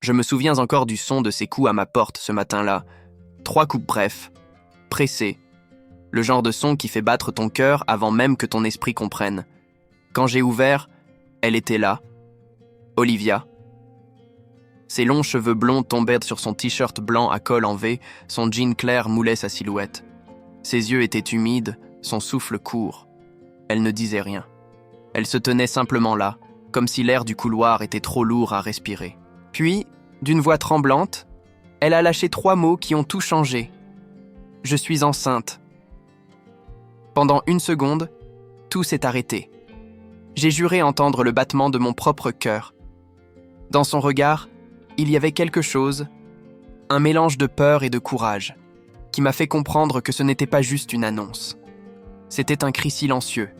Je me souviens encore du son de ses coups à ma porte ce matin-là. 3 coups brefs, pressés. Le genre de son qui fait battre ton cœur avant même que ton esprit comprenne. Quand j'ai ouvert, elle était là. Olivia. Ses longs cheveux blonds tombaient sur son t-shirt blanc à col en V, son jean clair moulait sa silhouette. Ses yeux étaient humides, son souffle court. Elle ne disait rien. Elle se tenait simplement là, comme si l'air du couloir était trop lourd à respirer. Puis, d'une voix tremblante, elle a lâché 3 mots qui ont tout changé. « Je suis enceinte ». Pendant 1 seconde, tout s'est arrêté. J'ai juré entendre le battement de mon propre cœur. Dans son regard, il y avait quelque chose, un mélange de peur et de courage, qui m'a fait comprendre que ce n'était pas juste une annonce. C'était un cri silencieux,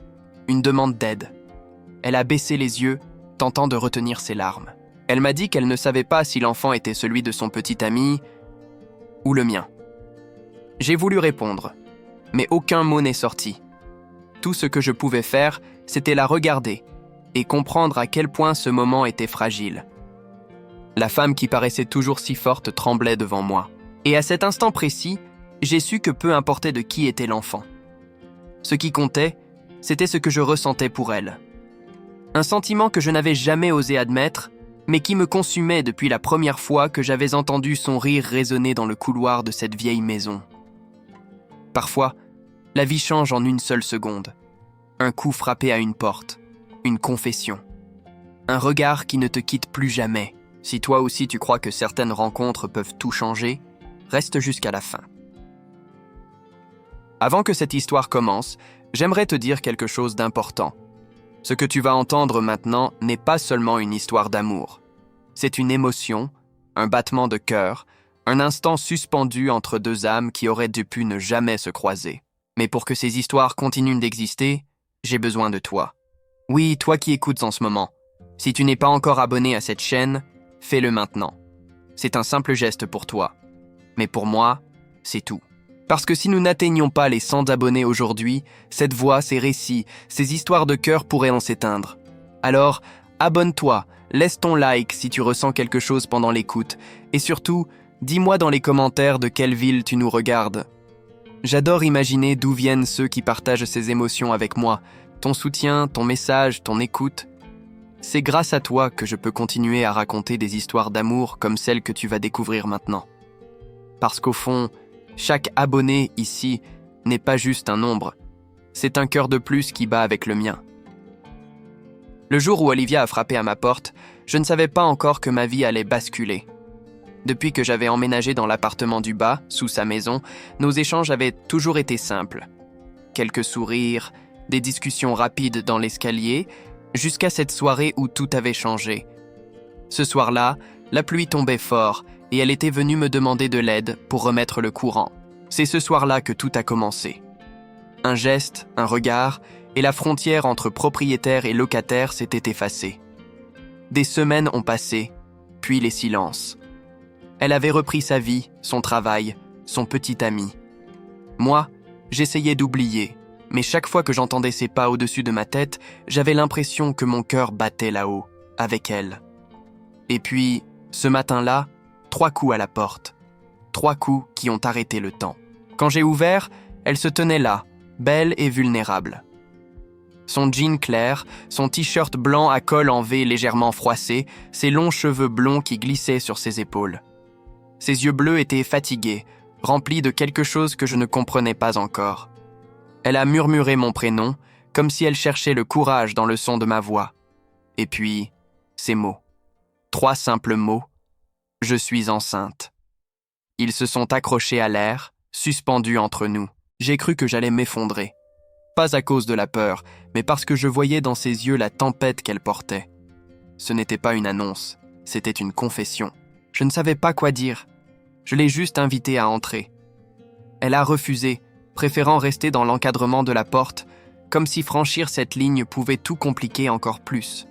une demande d'aide. Elle a baissé les yeux, tentant de retenir ses larmes. Elle m'a dit qu'elle ne savait pas si l'enfant était celui de son petit ami ou le mien. J'ai voulu répondre, mais aucun mot n'est sorti. Tout ce que je pouvais faire, c'était la regarder et comprendre à quel point ce moment était fragile. La femme qui paraissait toujours si forte tremblait devant moi. Et à cet instant précis, j'ai su que peu importait de qui était l'enfant. Ce qui comptait, c'était ce que je ressentais pour elle. Un sentiment que je n'avais jamais osé admettre, mais qui me consumait depuis la première fois que j'avais entendu son rire résonner dans le couloir de cette vieille maison. Parfois, la vie change en 1 seule seconde. Un coup frappé à une porte, une confession. Un regard qui ne te quitte plus jamais. Si toi aussi tu crois que certaines rencontres peuvent tout changer, reste jusqu'à la fin. Avant que cette histoire commence, j'aimerais te dire quelque chose d'important. Ce que tu vas entendre maintenant n'est pas seulement une histoire d'amour. C'est une émotion, un battement de cœur, un instant suspendu entre 2 âmes qui auraient pu ne jamais se croiser. Mais pour que ces histoires continuent d'exister, j'ai besoin de toi. Oui, toi qui écoutes en ce moment. Si tu n'es pas encore abonné à cette chaîne, fais-le maintenant. C'est un simple geste pour toi. Mais pour moi, c'est tout. Parce que si nous n'atteignons pas les 100 abonnés aujourd'hui, cette voix, ces récits, ces histoires de cœur pourraient en s'éteindre. Alors, abonne-toi, laisse ton like si tu ressens quelque chose pendant l'écoute, et surtout, dis-moi dans les commentaires de quelle ville tu nous regardes. J'adore imaginer d'où viennent ceux qui partagent ces émotions avec moi, ton soutien, ton message, ton écoute. C'est grâce à toi que je peux continuer à raconter des histoires d'amour comme celles que tu vas découvrir maintenant. Parce qu'au fond, chaque abonné ici n'est pas juste un nombre, c'est un cœur de plus qui bat avec le mien. Le jour où Olivia a frappé à ma porte, je ne savais pas encore que ma vie allait basculer. Depuis que j'avais emménagé dans l'appartement du bas, sous sa maison, nos échanges avaient toujours été simples. Quelques sourires, des discussions rapides dans l'escalier, jusqu'à cette soirée où tout avait changé. Ce soir-là, la pluie tombait fort et elle était venue me demander de l'aide pour remettre le courant. C'est ce soir-là que tout a commencé. Un geste, un regard, et la frontière entre propriétaire et locataire s'était effacée. Des semaines ont passé, puis les silences. Elle avait repris sa vie, son travail, son petit ami. Moi, j'essayais d'oublier, mais chaque fois que j'entendais ses pas au-dessus de ma tête, j'avais l'impression que mon cœur battait là-haut, avec elle. Et puis, ce matin-là, 3 coups à la porte. 3 coups qui ont arrêté le temps. Quand j'ai ouvert, elle se tenait là, belle et vulnérable. Son jean clair, son t-shirt blanc à col en V légèrement froissé, ses longs cheveux blonds qui glissaient sur ses épaules. Ses yeux bleus étaient fatigués, remplis de quelque chose que je ne comprenais pas encore. Elle a murmuré mon prénom, comme si elle cherchait le courage dans le son de ma voix. Et puis, ces mots. 3 simples mots. Je suis enceinte. Ils se sont accrochés à l'air, suspendus entre nous. J'ai cru que j'allais m'effondrer. Pas à cause de la peur, mais parce que je voyais dans ses yeux la tempête qu'elle portait. Ce n'était pas une annonce, c'était une confession. Je ne savais pas quoi dire. Je l'ai juste invitée à entrer. Elle a refusé, préférant rester dans l'encadrement de la porte, comme si franchir cette ligne pouvait tout compliquer encore plus.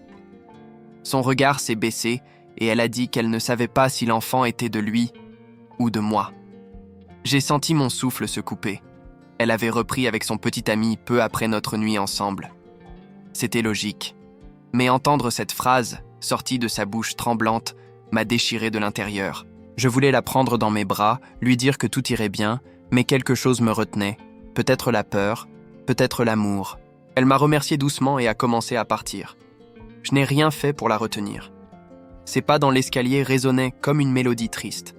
Son regard s'est baissé et elle a dit qu'elle ne savait pas si l'enfant était de lui ou de moi. J'ai senti mon souffle se couper. Elle avait repris avec son petit ami peu après notre nuit ensemble. C'était logique. Mais entendre cette phrase, sortie de sa bouche tremblante, m'a déchiré de l'intérieur. Je voulais la prendre dans mes bras, lui dire que tout irait bien, mais quelque chose me retenait. Peut-être la peur, peut-être l'amour. Elle m'a remercié doucement et a commencé à partir. Je n'ai rien fait pour la retenir. Ses pas dans l'escalier résonnaient comme une mélodie triste.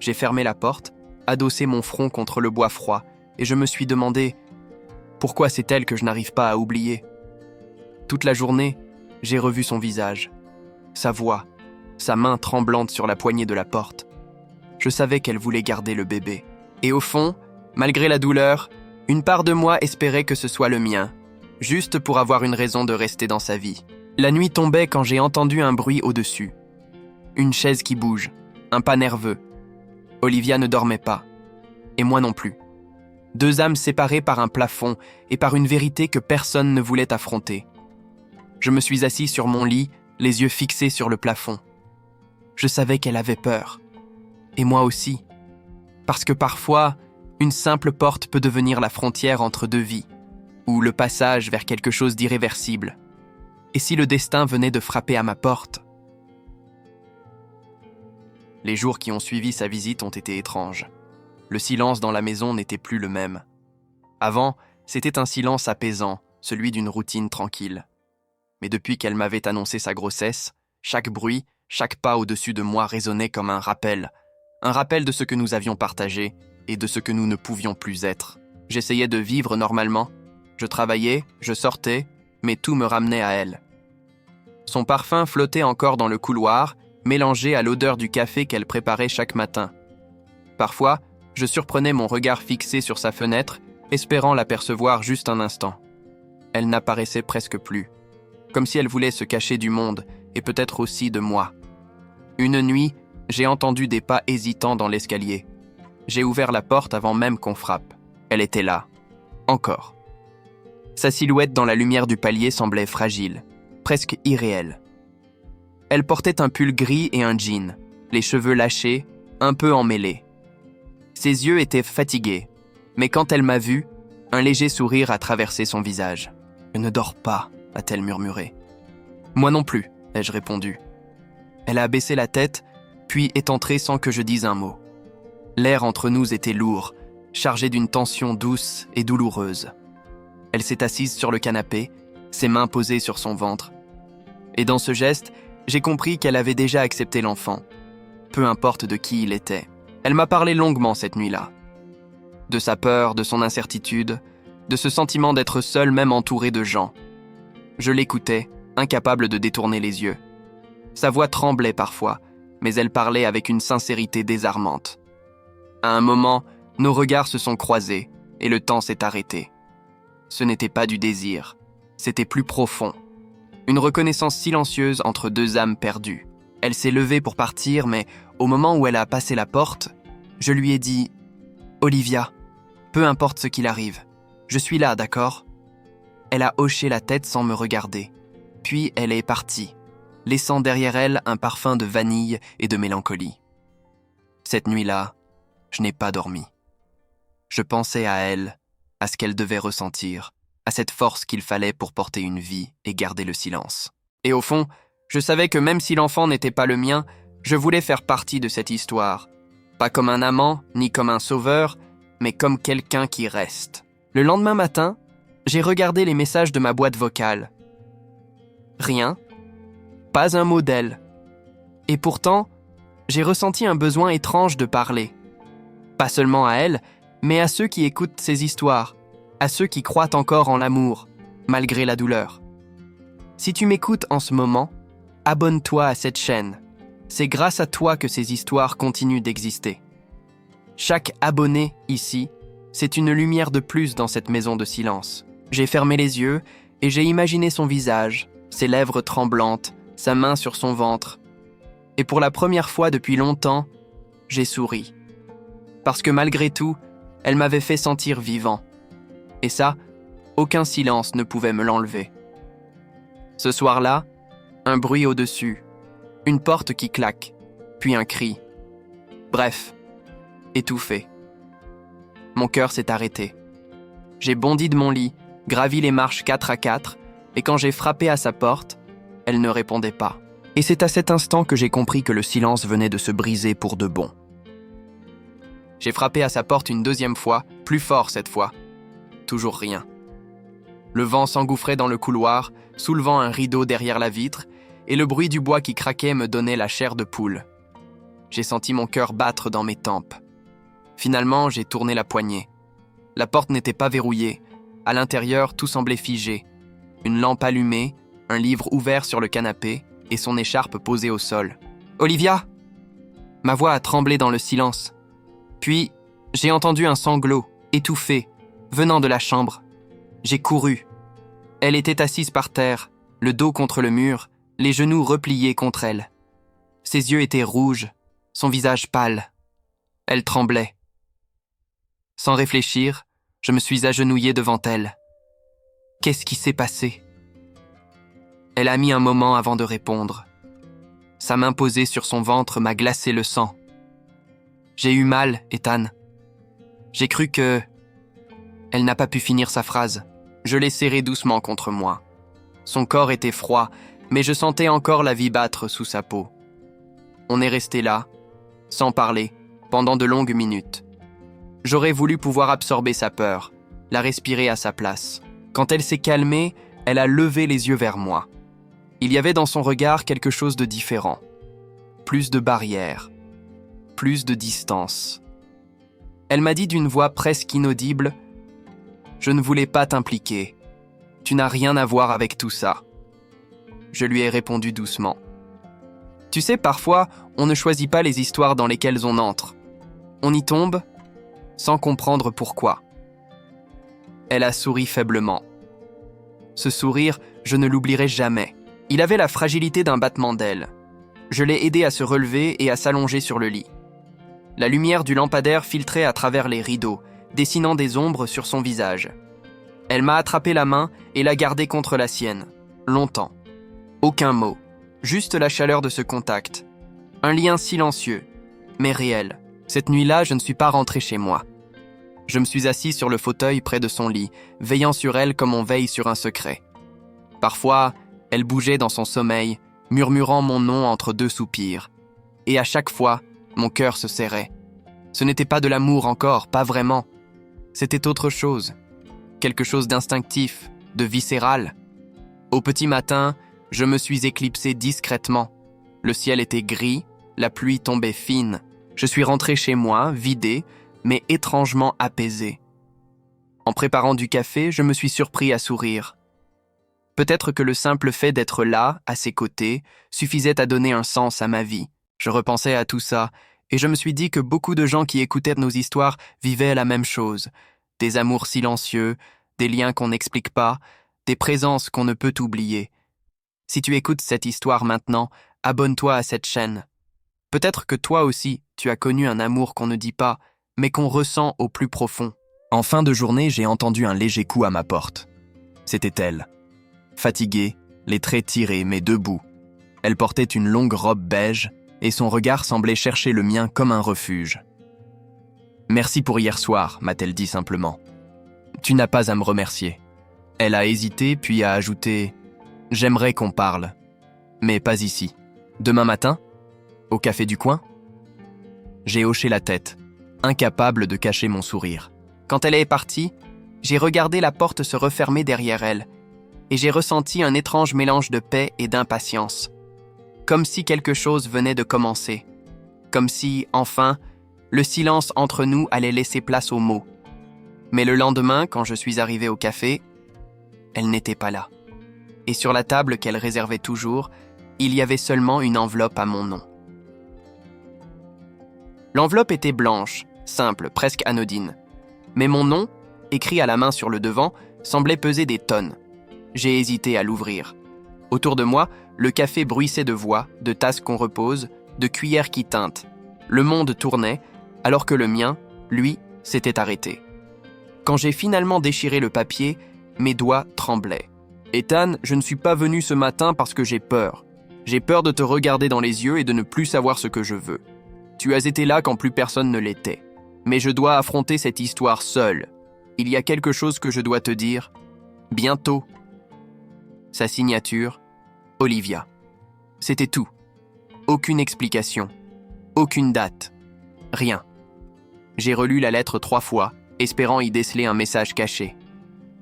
J'ai fermé la porte, adossé mon front contre le bois froid, et je me suis demandé pourquoi c'est elle que je n'arrive pas à oublier. Toute la journée, j'ai revu son visage, sa voix, sa main tremblante sur la poignée de la porte. Je savais qu'elle voulait garder le bébé. Et au fond, malgré la douleur, une part de moi espérait que ce soit le mien, juste pour avoir une raison de rester dans sa vie. La nuit tombait quand j'ai entendu un bruit au-dessus. Une chaise qui bouge, un pas nerveux. Olivia ne dormait pas, et moi non plus. Deux âmes séparées par un plafond et par une vérité que personne ne voulait affronter. Je me suis assis sur mon lit, les yeux fixés sur le plafond. Je savais qu'elle avait peur. Et moi aussi. Parce que parfois, une simple porte peut devenir la frontière entre deux vies, ou le passage vers quelque chose d'irréversible. Et si le destin venait de frapper à ma porte? Les jours qui ont suivi sa visite ont été étranges. Le silence dans la maison n'était plus le même. Avant, c'était un silence apaisant, celui d'une routine tranquille. Mais depuis qu'elle m'avait annoncé sa grossesse, chaque bruit, chaque pas au-dessus de moi résonnait comme un rappel de ce que nous avions partagé et de ce que nous ne pouvions plus être. J'essayais de vivre normalement. Je travaillais, je sortais, mais tout me ramenait à elle. Son parfum flottait encore dans le couloir, mélangé à l'odeur du café qu'elle préparait chaque matin. Parfois, je surprenais mon regard fixé sur sa fenêtre, espérant l'apercevoir juste un instant. Elle n'apparaissait presque plus, comme si elle voulait se cacher du monde et peut-être aussi de moi. Une nuit, j'ai entendu des pas hésitants dans l'escalier. J'ai ouvert la porte avant même qu'on frappe. Elle était là. Encore. Sa silhouette dans la lumière du palier semblait fragile, presque irréelle. Elle portait un pull gris et un jean, les cheveux lâchés, un peu emmêlés. Ses yeux étaient fatigués, mais quand elle m'a vu, un léger sourire a traversé son visage. « Je ne dors pas », a-t-elle murmuré. « Moi non plus », ai-je répondu. Elle a abaissé la tête, puis est entrée sans que je dise un mot. L'air entre nous était lourd, chargé d'une tension douce et douloureuse. Elle s'est assise sur le canapé, ses mains posées sur son ventre. Et dans ce geste, j'ai compris qu'elle avait déjà accepté l'enfant, peu importe de qui il était. Elle m'a parlé longuement cette nuit-là. De sa peur, de son incertitude, de ce sentiment d'être seule même entourée de gens. Je l'écoutais, incapable de détourner les yeux. Sa voix tremblait parfois, mais elle parlait avec une sincérité désarmante. À un moment, nos regards se sont croisés et le temps s'est arrêté. Ce n'était pas du désir, c'était plus profond. Une reconnaissance silencieuse entre deux âmes perdues. Elle s'est levée pour partir, mais au moment où elle a passé la porte, je lui ai dit « Olivia, peu importe ce qu'il arrive, je suis là, d'accord ?» Elle a hoché la tête sans me regarder. Puis elle est partie, laissant derrière elle un parfum de vanille et de mélancolie. Cette nuit-là, je n'ai pas dormi. Je pensais à elle, à ce qu'elle devait ressentir, à cette force qu'il fallait pour porter une vie et garder le silence. Et au fond, je savais que même si l'enfant n'était pas le mien, je voulais faire partie de cette histoire. Pas comme un amant, ni comme un sauveur, mais comme quelqu'un qui reste. Le lendemain matin, j'ai regardé les messages de ma boîte vocale. Rien, pas un mot d'elle. Et pourtant, j'ai ressenti un besoin étrange de parler. Pas seulement à elle, mais à ceux qui écoutent ces histoires, à ceux qui croient encore en l'amour, malgré la douleur. Si tu m'écoutes en ce moment, abonne-toi à cette chaîne. C'est grâce à toi que ces histoires continuent d'exister. Chaque abonné ici, c'est une lumière de plus dans cette maison de silence. J'ai fermé les yeux et j'ai imaginé son visage, ses lèvres tremblantes, sa main sur son ventre. Et pour la première fois depuis longtemps, j'ai souri. Parce que malgré tout, elle m'avait fait sentir vivant. Et ça, aucun silence ne pouvait me l'enlever. Ce soir-là, un bruit au-dessus, une porte qui claque, puis un cri. Bref, étouffé. Mon cœur s'est arrêté. J'ai bondi de mon lit, gravi les marches 4 à 4, et quand j'ai frappé à sa porte, elle ne répondait pas. Et c'est à cet instant que j'ai compris que le silence venait de se briser pour de bon. J'ai frappé à sa porte une deuxième fois, plus fort cette fois. Toujours rien. Le vent s'engouffrait dans le couloir, soulevant un rideau derrière la vitre, et le bruit du bois qui craquait me donnait la chair de poule. J'ai senti mon cœur battre dans mes tempes. Finalement, j'ai tourné la poignée. La porte n'était pas verrouillée. À l'intérieur, tout semblait figé. Une lampe allumée, un livre ouvert sur le canapé et son écharpe posée au sol. « Olivia !» Ma voix a tremblé dans le silence. Puis, j'ai entendu un sanglot, étouffé, venant de la chambre. J'ai couru. Elle était assise par terre, le dos contre le mur, les genoux repliés contre elle. Ses yeux étaient rouges, son visage pâle. Elle tremblait. Sans réfléchir, je me suis agenouillé devant elle. Qu'est-ce qui s'est passé ? Elle a mis un moment avant de répondre. Sa main posée sur son ventre m'a glacé le sang. J'ai eu mal, Ethan. J'ai cru que... Elle n'a pas pu finir sa phrase. Je l'ai serrée doucement contre moi. Son corps était froid, mais je sentais encore la vie battre sous sa peau. On est resté là, sans parler, pendant de longues minutes. J'aurais voulu pouvoir absorber sa peur, la respirer à sa place. Quand elle s'est calmée, elle a levé les yeux vers moi. Il y avait dans son regard quelque chose de différent. Plus de barrières, plus de distance. Elle m'a dit d'une voix presque inaudible « Je ne voulais pas t'impliquer. Tu n'as rien à voir avec tout ça. » Je lui ai répondu doucement. Tu sais, parfois, on ne choisit pas les histoires dans lesquelles on entre. On y tombe sans comprendre pourquoi. Elle a souri faiblement. Ce sourire, je ne l'oublierai jamais. Il avait la fragilité d'un battement d'aile. Je l'ai aidé à se relever et à s'allonger sur le lit. La lumière du lampadaire filtrait à travers les rideaux, dessinant des ombres sur son visage. Elle m'a attrapé la main et l'a gardée contre la sienne, longtemps. Aucun mot, juste la chaleur de ce contact. Un lien silencieux, mais réel. Cette nuit-là, je ne suis pas rentré chez moi. Je me suis assis sur le fauteuil près de son lit, veillant sur elle comme on veille sur un secret. Parfois, elle bougeait dans son sommeil, murmurant mon nom entre deux soupirs. Et à chaque fois, mon cœur se serrait. Ce n'était pas de l'amour encore, pas vraiment. C'était autre chose. Quelque chose d'instinctif, de viscéral. Au petit matin, je me suis éclipsé discrètement. Le ciel était gris, la pluie tombait fine. Je suis rentré chez moi, vidé, mais étrangement apaisé. En préparant du café, je me suis surpris à sourire. Peut-être que le simple fait d'être là, à ses côtés, suffisait à donner un sens à ma vie. Je repensais à tout ça, et je me suis dit que beaucoup de gens qui écoutaient nos histoires vivaient la même chose. Des amours silencieux, des liens qu'on n'explique pas, des présences qu'on ne peut oublier. Si tu écoutes cette histoire maintenant, abonne-toi à cette chaîne. Peut-être que toi aussi, tu as connu un amour qu'on ne dit pas, mais qu'on ressent au plus profond. En fin de journée, j'ai entendu un léger coup à ma porte. C'était elle. Fatiguée, les traits tirés, mais debout. Elle portait une longue robe beige, et son regard semblait chercher le mien comme un refuge. « Merci pour hier soir », m'a-t-elle dit simplement. « Tu n'as pas à me remercier. » Elle a hésité, puis a ajouté « J'aimerais qu'on parle, mais pas ici. Demain matin ? Au café du coin ?» J'ai hoché la tête, incapable de cacher mon sourire. Quand elle est partie, j'ai regardé la porte se refermer derrière elle, et j'ai ressenti un étrange mélange de paix et d'impatience. Comme si quelque chose venait de commencer. Comme si, enfin, le silence entre nous allait laisser place aux mots. Mais le lendemain, quand je suis arrivé au café, elle n'était pas là. Et sur la table qu'elle réservait toujours, il y avait seulement une enveloppe à mon nom. L'enveloppe était blanche, simple, presque anodine. Mais mon nom, écrit à la main sur le devant, semblait peser des tonnes. J'ai hésité à l'ouvrir. Autour de moi, le café bruissait de voix, de tasses qu'on repose, de cuillères qui tintent. Le monde tournait, alors que le mien, lui, s'était arrêté. Quand j'ai finalement déchiré le papier, mes doigts tremblaient. « Ethan, je ne suis pas venu ce matin parce que j'ai peur. J'ai peur de te regarder dans les yeux et de ne plus savoir ce que je veux. Tu as été là quand plus personne ne l'était. Mais je dois affronter cette histoire seule. Il y a quelque chose que je dois te dire. Bientôt. » Sa signature, Olivia. C'était tout. Aucune explication. Aucune date. Rien. J'ai relu la lettre 3 fois, espérant y déceler un message caché.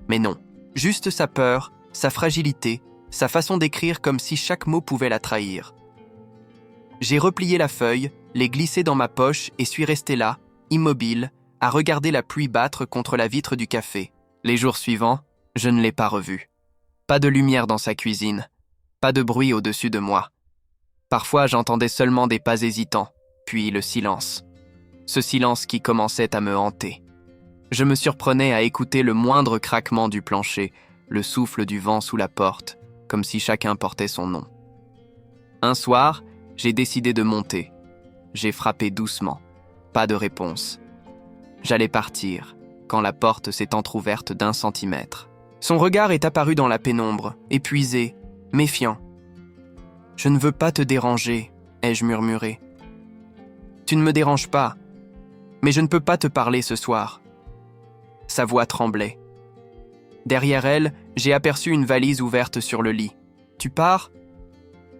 Mais non. Juste sa peur, sa fragilité, sa façon d'écrire comme si chaque mot pouvait la trahir. J'ai replié la feuille, l'ai glissée dans ma poche et suis resté là, immobile, à regarder la pluie battre contre la vitre du café. Les jours suivants, je ne l'ai pas revu. Pas de lumière dans sa cuisine, pas de bruit au-dessus de moi. Parfois, j'entendais seulement des pas hésitants, puis le silence. Ce silence qui commençait à me hanter. Je me surprenais à écouter le moindre craquement du plancher, le souffle du vent sous la porte, comme si chacun portait son nom. Un soir, j'ai décidé de monter. J'ai frappé doucement. Pas de réponse. J'allais partir, quand la porte s'est entr'ouverte d'1 centimètre. Son regard est apparu dans la pénombre, épuisé, méfiant. « Je ne veux pas te déranger », ai-je murmuré. « Tu ne me déranges pas, mais je ne peux pas te parler ce soir. » Sa voix tremblait. Derrière elle, j'ai aperçu une valise ouverte sur le lit. « Tu pars ?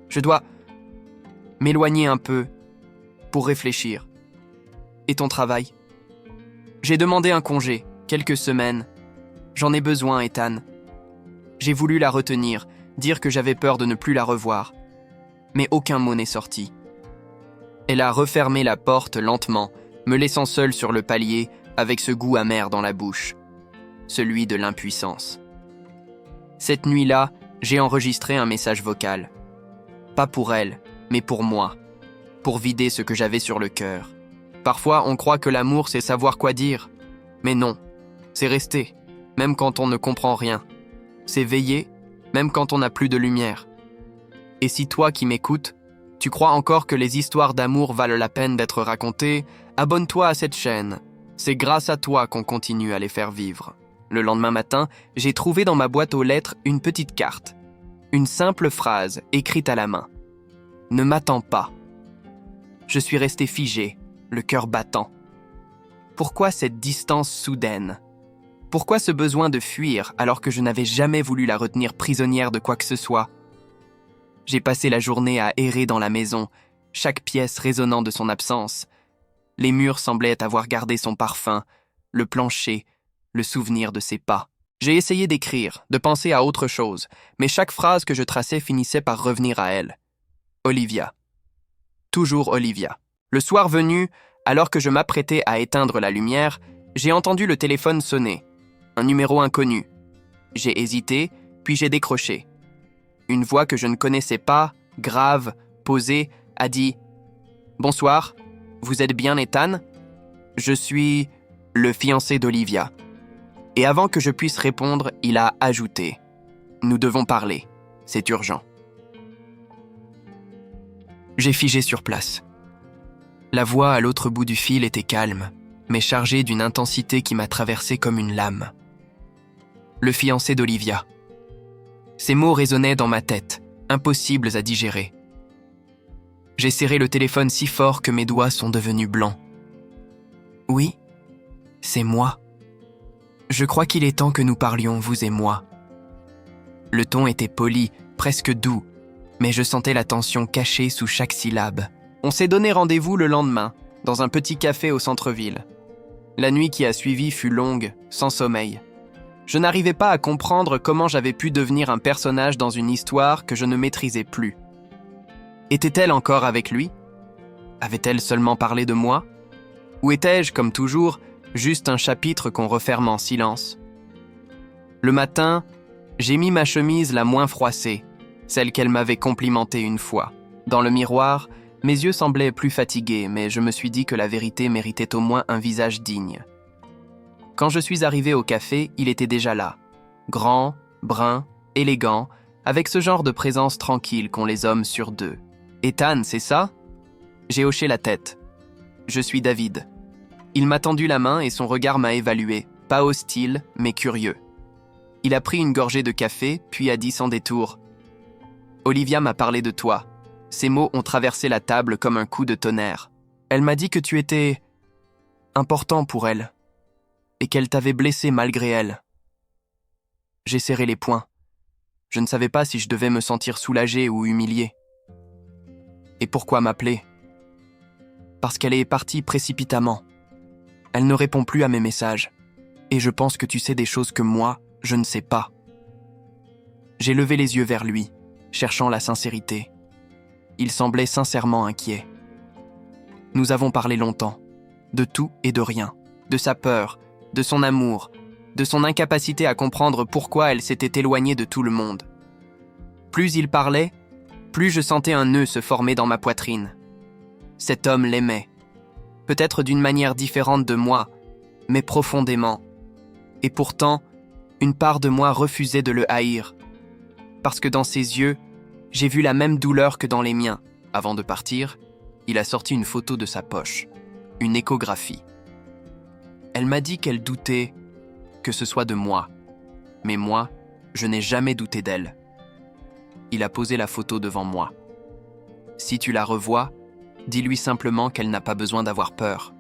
Je dois m'éloigner un peu pour réfléchir. Et ton travail ? J'ai demandé un congé, quelques semaines. J'en ai besoin, Ethan. J'ai voulu la retenir, dire que j'avais peur de ne plus la revoir. Mais aucun mot n'est sorti. Elle a refermé la porte lentement, me laissant seul sur le palier avec ce goût amer dans la bouche, celui de l'impuissance. Cette nuit-là, j'ai enregistré un message vocal. Pas pour elle, mais pour moi, pour vider ce que j'avais sur le cœur. Parfois, on croit que l'amour, c'est savoir quoi dire. Mais non, c'est rester, même quand on ne comprend rien. C'est veiller, même quand on n'a plus de lumière. Et si toi qui m'écoutes, tu crois encore que les histoires d'amour valent la peine d'être racontées, abonne-toi à cette chaîne. C'est grâce à toi qu'on continue à les faire vivre. Le lendemain matin, j'ai trouvé dans ma boîte aux lettres une petite carte. Une simple phrase écrite à la main. « Ne m'attends pas ». Je suis resté figé, le cœur battant. Pourquoi cette distance soudaine ? Pourquoi ce besoin de fuir alors que je n'avais jamais voulu la retenir prisonnière de quoi que ce soit ? J'ai passé la journée à errer dans la maison, chaque pièce résonnant de son absence. Les murs semblaient avoir gardé son parfum, le plancher, le souvenir de ses pas. J'ai essayé d'écrire, de penser à autre chose, mais chaque phrase que je traçais finissait par revenir à elle. Olivia. Toujours Olivia. Le soir venu, alors que je m'apprêtais à éteindre la lumière, j'ai entendu le téléphone sonner. Un numéro inconnu. J'ai hésité, puis j'ai décroché. Une voix que je ne connaissais pas, grave, posée, a dit « Bonsoir, vous êtes bien Ethan ? Je suis le fiancé d'Olivia. » Et avant que je puisse répondre, il a ajouté « Nous devons parler, c'est urgent. » J'ai figé sur place. La voix à l'autre bout du fil était calme, mais chargée d'une intensité qui m'a traversé comme une lame. Le fiancé d'Olivia. Ces mots résonnaient dans ma tête, impossibles à digérer. J'ai serré le téléphone si fort que mes doigts sont devenus blancs. Oui, c'est moi. Je crois qu'il est temps que nous parlions, vous et moi. Le ton était poli, presque doux, mais je sentais la tension cachée sous chaque syllabe. On s'est donné rendez-vous le lendemain, dans un petit café au centre-ville. La nuit qui a suivi fut longue, sans sommeil. Je n'arrivais pas à comprendre comment j'avais pu devenir un personnage dans une histoire que je ne maîtrisais plus. Était-elle encore avec lui ? Avait-elle seulement parlé de moi ? Ou étais-je, comme toujours, juste un chapitre qu'on referme en silence ? Le matin, j'ai mis ma chemise la moins froissée, celle qu'elle m'avait complimentée une fois. Dans le miroir, mes yeux semblaient plus fatigués, mais je me suis dit que la vérité méritait au moins un visage digne. Quand je suis arrivé au café, il était déjà là. Grand, brun, élégant, avec ce genre de présence tranquille qu'ont les hommes sur deux. « Ethan, c'est ça ?» J'ai hoché la tête. « Je suis David. » Il m'a tendu la main et son regard m'a évalué, pas hostile, mais curieux. Il a pris une gorgée de café, puis a dit sans détour « Olivia m'a parlé de toi. » Ces mots ont traversé la table comme un coup de tonnerre. Elle m'a dit que tu étais important pour elle. Et qu'elle t'avait blessé malgré elle. J'ai serré les poings. Je ne savais pas si je devais me sentir soulagé ou humilié. Et pourquoi m'appeler? Parce qu'elle est partie précipitamment. Elle ne répond plus à mes messages. Et je pense que tu sais des choses que moi, je ne sais pas. J'ai levé les yeux vers lui, cherchant la sincérité. Il semblait sincèrement inquiet. Nous avons parlé longtemps, de tout et de rien, de sa peur, de son amour, de son incapacité à comprendre pourquoi elle s'était éloignée de tout le monde. Plus il parlait, plus je sentais un nœud se former dans ma poitrine. Cet homme l'aimait, peut-être d'une manière différente de moi, mais profondément. Et pourtant, une part de moi refusait de le haïr, parce que dans ses yeux, j'ai vu la même douleur que dans les miens. Avant de partir, il a sorti une photo de sa poche, une échographie. Elle m'a dit qu'elle doutait que ce soit de moi, mais moi, je n'ai jamais douté d'elle. Il a posé la photo devant moi. Si tu la revois, dis-lui simplement qu'elle n'a pas besoin d'avoir peur.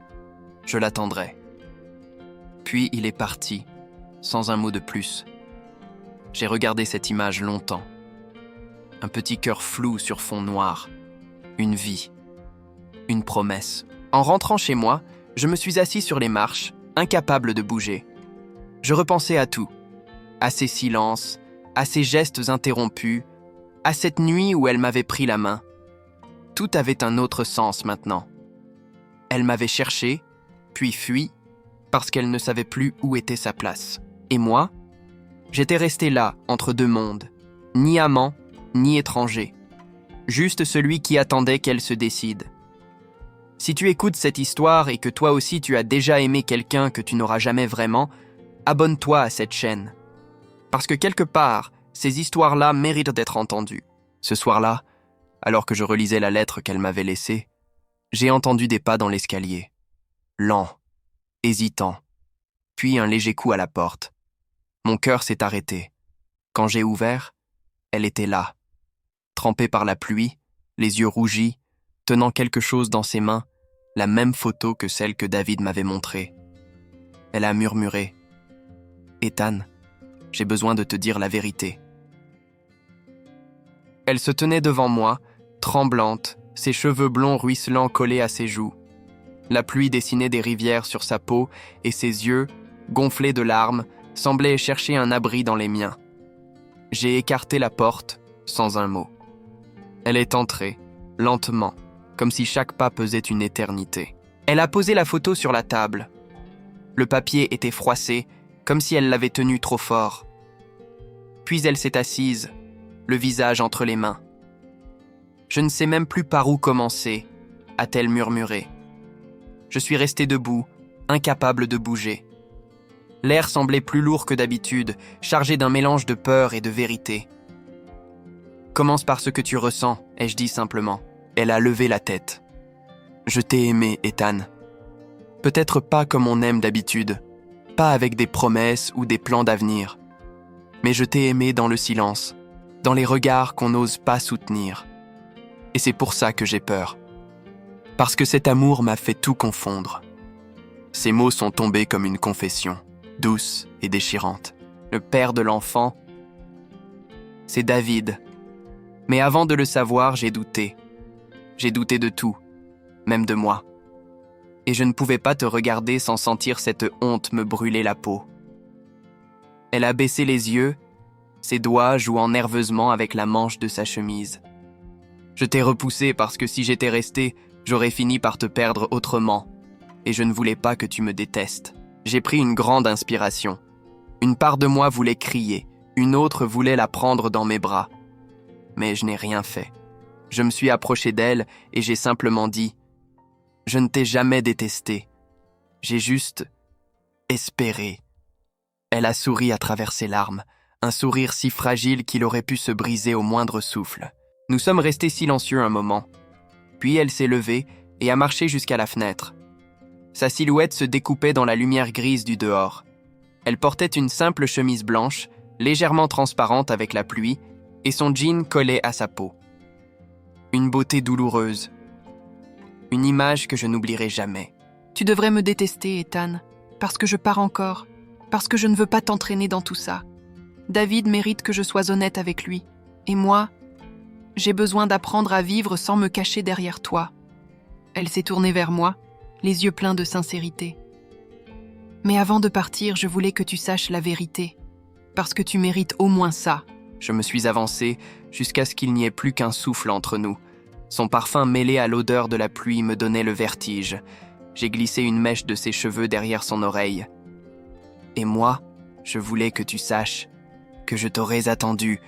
Je l'attendrai. Puis il est parti, sans un mot de plus. J'ai regardé cette image longtemps. Un petit cœur flou sur fond noir. Une vie. Une promesse. En rentrant chez moi, je me suis assis sur les marches, incapable de bouger. Je repensais à tout. À ses silences, à ses gestes interrompus, à cette nuit où elle m'avait pris la main. Tout avait un autre sens maintenant. Elle m'avait cherché, puis fui, parce qu'elle ne savait plus où était sa place. Et moi, j'étais resté là, entre deux mondes, ni amant, ni étranger. Juste celui qui attendait qu'elle se décide. Si tu écoutes cette histoire et que toi aussi tu as déjà aimé quelqu'un que tu n'auras jamais vraiment, abonne-toi à cette chaîne. Parce que quelque part, ces histoires-là méritent d'être entendues. Ce soir-là, alors que je relisais la lettre qu'elle m'avait laissée, j'ai entendu des pas dans l'escalier. Lent, hésitant, puis un léger coup à la porte. Mon cœur s'est arrêté. Quand j'ai ouvert, elle était là, trempée par la pluie, les yeux rougis, tenant quelque chose dans ses mains, la même photo que celle que David m'avait montrée. Elle a murmuré « Ethan, j'ai besoin de te dire la vérité. » Elle se tenait devant moi, tremblante, ses cheveux blonds ruisselants collés à ses joues. La pluie dessinait des rivières sur sa peau et ses yeux, gonflés de larmes, semblaient chercher un abri dans les miens. J'ai écarté la porte, sans un mot. Elle est entrée, lentement, comme si chaque pas pesait une éternité. Elle a posé la photo sur la table. Le papier était froissé, comme si elle l'avait tenu trop fort. Puis elle s'est assise, le visage entre les mains. « Je ne sais même plus par où commencer », a-t-elle murmuré. Je suis resté debout, incapable de bouger. L'air semblait plus lourd que d'habitude, chargé d'un mélange de peur et de vérité. « Commence par ce que tu ressens », ai-je dit simplement. Elle a levé la tête. « Je t'ai aimé, Ethan. Peut-être pas comme on aime d'habitude, pas avec des promesses ou des plans d'avenir. Mais je t'ai aimé dans le silence, dans les regards qu'on n'ose pas soutenir. Et c'est pour ça que j'ai peur. Parce que cet amour m'a fait tout confondre. » Ces mots sont tombés comme une confession, douce et déchirante. Le père de l'enfant, c'est David. Mais avant de le savoir, j'ai douté. J'ai douté de tout, même de moi. Et je ne pouvais pas te regarder sans sentir cette honte me brûler la peau. Elle a baissé les yeux, ses doigts jouant nerveusement avec la manche de sa chemise. Je t'ai repoussé parce que si j'étais resté, j'aurais fini par te perdre autrement. Et je ne voulais pas que tu me détestes. J'ai pris une grande inspiration. Une part de moi voulait crier, une autre voulait la prendre dans mes bras. Mais je n'ai rien fait. Je me suis approché d'elle et j'ai simplement dit « Je ne t'ai jamais détesté. J'ai juste espéré. » Elle a souri à travers ses larmes, un sourire si fragile qu'il aurait pu se briser au moindre souffle. Nous sommes restés silencieux un moment. Puis elle s'est levée et a marché jusqu'à la fenêtre. Sa silhouette se découpait dans la lumière grise du dehors. Elle portait une simple chemise blanche, légèrement transparente avec la pluie, et son jean collait à sa peau. Une beauté douloureuse. Une image que je n'oublierai jamais. Tu devrais me détester, Ethan, parce que je pars encore, parce que je ne veux pas t'entraîner dans tout ça. David mérite que je sois honnête avec lui. Et moi, J'ai besoin d'apprendre à vivre sans me cacher derrière toi. » Elle s'est tournée vers moi, les yeux pleins de sincérité. « Mais avant de partir, je voulais que tu saches la vérité, parce que tu mérites au moins ça. » Je me suis avancé jusqu'à ce qu'il n'y ait plus qu'un souffle entre nous. Son parfum mêlé à l'odeur de la pluie me donnait le vertige. J'ai glissé une mèche de ses cheveux derrière son oreille. « Et moi, je voulais que tu saches que je t'aurais attendu,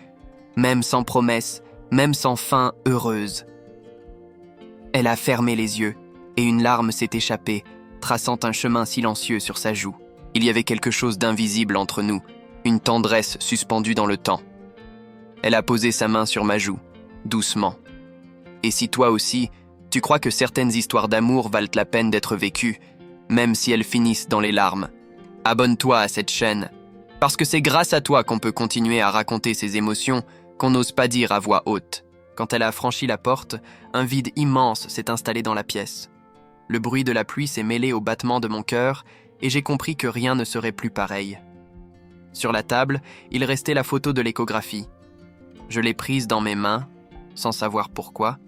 même sans promesse, même sans fin heureuse. » Elle a fermé les yeux, et une larme s'est échappée, traçant un chemin silencieux sur sa joue. Il y avait quelque chose d'invisible entre nous, une tendresse suspendue dans le temps. Elle a posé sa main sur ma joue, doucement. « Et si toi aussi, tu crois que certaines histoires d'amour valent la peine d'être vécues, même si elles finissent dans les larmes, abonne-toi à cette chaîne, parce que c'est grâce à toi qu'on peut continuer à raconter ces émotions qu'on n'ose pas dire à voix haute. » Quand elle a franchi la porte, un vide immense s'est installé dans la pièce. Le bruit de la pluie s'est mêlé au battement de mon cœur et j'ai compris que rien ne serait plus pareil. Sur la table, il restait la photo de l'échographie. Je l'ai prise dans mes mains, sans savoir pourquoi,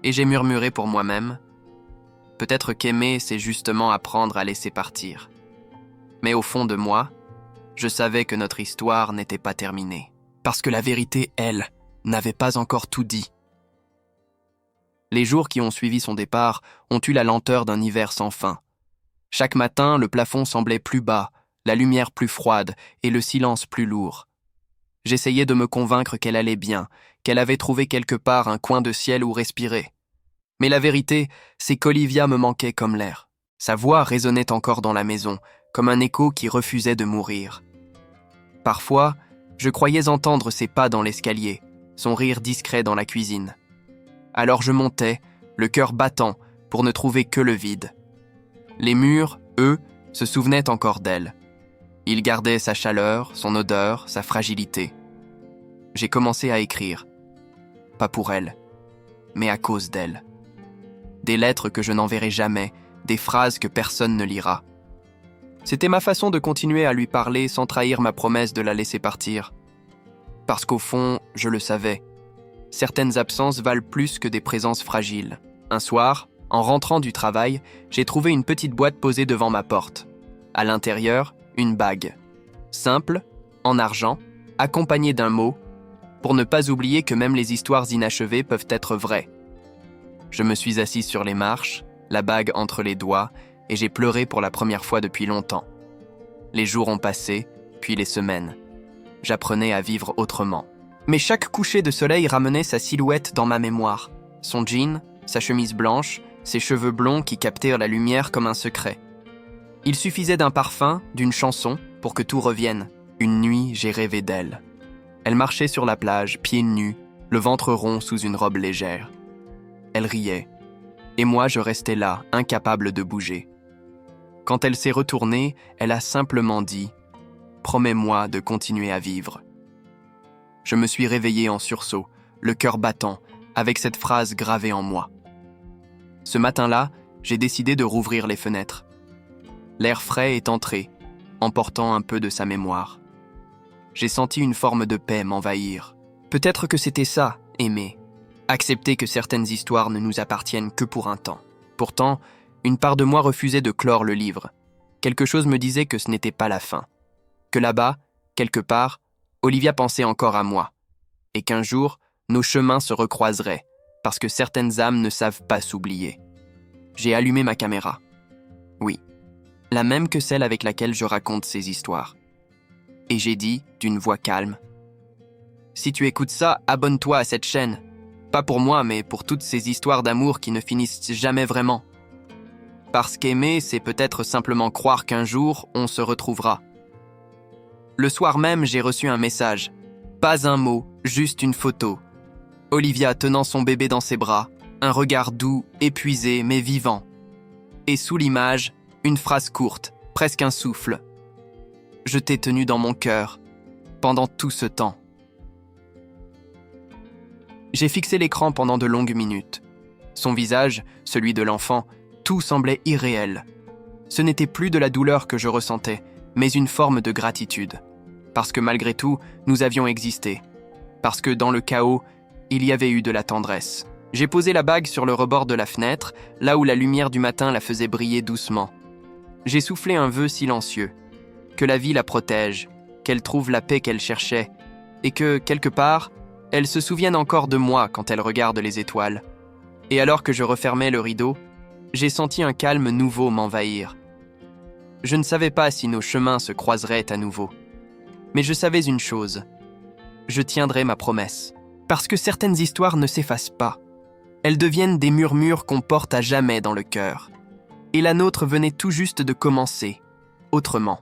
et j'ai murmuré pour moi-même « Peut-être qu'aimer, c'est justement apprendre à laisser partir. » Mais au fond de moi, je savais que notre histoire n'était pas terminée. Parce que la vérité, elle, n'avait pas encore tout dit. Les jours qui ont suivi son départ ont eu la lenteur d'un hiver sans fin. Chaque matin, le plafond semblait plus bas, la lumière plus froide et le silence plus lourd. J'essayais de me convaincre qu'elle allait bien, qu'elle avait trouvé quelque part un coin de ciel où respirer. Mais la vérité, c'est qu'Olivia me manquait comme l'air. Sa voix résonnait encore dans la maison, comme un écho qui refusait de mourir. Parfois, je croyais entendre ses pas dans l'escalier, son rire discret dans la cuisine. Alors je montais, le cœur battant, pour ne trouver que le vide. Les murs, eux, se souvenaient encore d'elle. Ils gardaient sa chaleur, son odeur, sa fragilité. J'ai commencé à écrire. Pas pour elle, mais à cause d'elle. Des lettres que je n'enverrai jamais, des phrases que personne ne lira. C'était ma façon de continuer à lui parler sans trahir ma promesse de la laisser partir. Parce qu'au fond, je le savais. Certaines absences valent plus que des présences fragiles. Un soir, en rentrant du travail, j'ai trouvé une petite boîte posée devant ma porte. À l'intérieur, une bague. Simple, en argent, accompagnée d'un mot, pour ne pas oublier que même les histoires inachevées peuvent être vraies. Je me suis assis sur les marches, la bague entre les doigts, et j'ai pleuré pour la première fois depuis longtemps. Les jours ont passé, puis les semaines. J'apprenais à vivre autrement. Mais chaque coucher de soleil ramenait sa silhouette dans ma mémoire. Son jean, sa chemise blanche, ses cheveux blonds qui captèrent la lumière comme un secret. Il suffisait d'un parfum, d'une chanson, pour que tout revienne. Une nuit, j'ai rêvé d'elle. Elle marchait sur la plage, pieds nus, le ventre rond sous une robe légère. Elle riait. Et moi, je restais là, incapable de bouger. Quand elle s'est retournée, elle a simplement dit « Promets-moi de continuer à vivre ». Je me suis réveillé en sursaut, le cœur battant, avec cette phrase gravée en moi. Ce matin-là, j'ai décidé de rouvrir les fenêtres. L'air frais est entré, emportant un peu de sa mémoire. J'ai senti une forme de paix m'envahir. Peut-être que c'était ça, aimer. Accepter que certaines histoires ne nous appartiennent que pour un temps. Pourtant, une part de moi refusait de clore le livre. Quelque chose me disait que ce n'était pas la fin. Que là-bas, quelque part, Olivia pensait encore à moi. Et qu'un jour, nos chemins se recroiseraient, parce que certaines âmes ne savent pas s'oublier. J'ai allumé ma caméra. Oui, la même que celle avec laquelle je raconte ces histoires. Et j'ai dit, d'une voix calme, « Si tu écoutes ça, abonne-toi à cette chaîne. Pas pour moi, mais pour toutes ces histoires d'amour qui ne finissent jamais vraiment. Parce qu'aimer, c'est peut-être simplement croire qu'un jour, on se retrouvera. » Le soir même, j'ai reçu un message. Pas un mot, juste une photo. Olivia tenant son bébé dans ses bras, un regard doux, épuisé, mais vivant. Et sous l'image, une phrase courte, presque un souffle. « Je t'ai tenu dans mon cœur, pendant tout ce temps. » J'ai fixé l'écran pendant de longues minutes. Son visage, celui de l'enfant, tout semblait irréel. Ce n'était plus de la douleur que je ressentais, mais une forme de gratitude. Parce que malgré tout, nous avions existé. Parce que dans le chaos, Il y avait eu de la tendresse. J'ai posé la bague sur le rebord de la fenêtre, là où la lumière du matin la faisait briller doucement. J'ai soufflé un vœu silencieux. Que la vie la protège, qu'elle trouve la paix qu'elle cherchait, et que, quelque part, elle se souvienne encore de moi quand elle regarde les étoiles. Et alors que je refermais le rideau, j'ai senti un calme nouveau m'envahir. Je ne savais pas si nos chemins se croiseraient à nouveau. Mais je savais une chose. Je tiendrai ma promesse. Parce que certaines histoires ne s'effacent pas. Elles deviennent des murmures qu'on porte à jamais dans le cœur. Et la nôtre venait tout juste de commencer, autrement.